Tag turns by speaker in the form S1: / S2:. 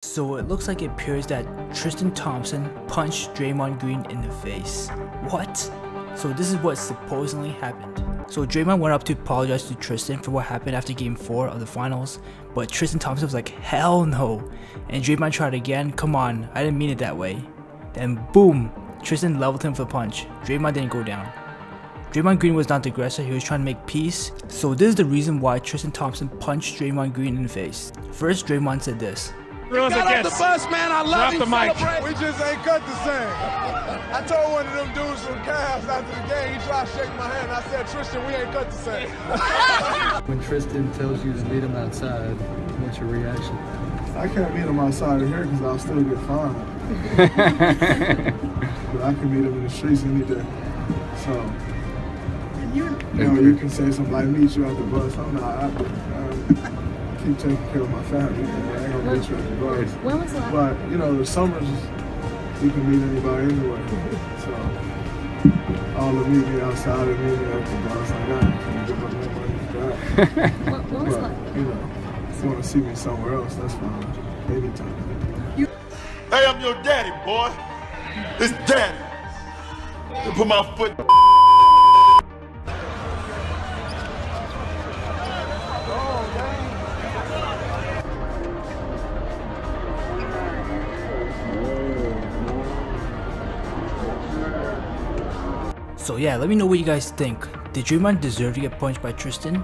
S1: So it looks like it appears that Tristan Thompson punched Draymond Green in the face. What? So this is what supposedly happened. So Draymond went up to apologize to Tristan for what happened after game 4 of the finals, but Tristan Thompson was like, hell no. And Draymond tried again, come on, I didn't mean it that way. Then boom, Tristan leveled him with a punch. Draymond didn't go down. Draymond Green was not the aggressor, he was trying to make peace. So this is the reason why Tristan Thompson punched Draymond Green in the face. First, Draymond said this.
S2: Got off the bus, man. I love you.
S3: We just ain't cut the same. I told one of them dudes from Cavs after the game, he tried to shake my hand. I said, Tristan, we ain't cut the same.
S4: When Tristan tells you to meet him outside, what's your reaction?
S3: I can't meet him outside of here because I'll still get fined. But I can meet him in the streets any day. So, you can say something like, meet you at the bus. I'm not. Keep taking care of my family. I ain't gonna meet you at the bus.
S5: When was that?
S3: But, the summers, you can meet anybody anyway. So, all of meet me outside and meet me at the bus. Like that.
S5: What was that?
S3: If you want to see me somewhere else, that's fine. Anytime.
S2: Hey, I'm your daddy, boy. It's daddy. Put my foot.
S1: So yeah, let me know what you guys think. Did Draymond deserve to get punched by Tristan?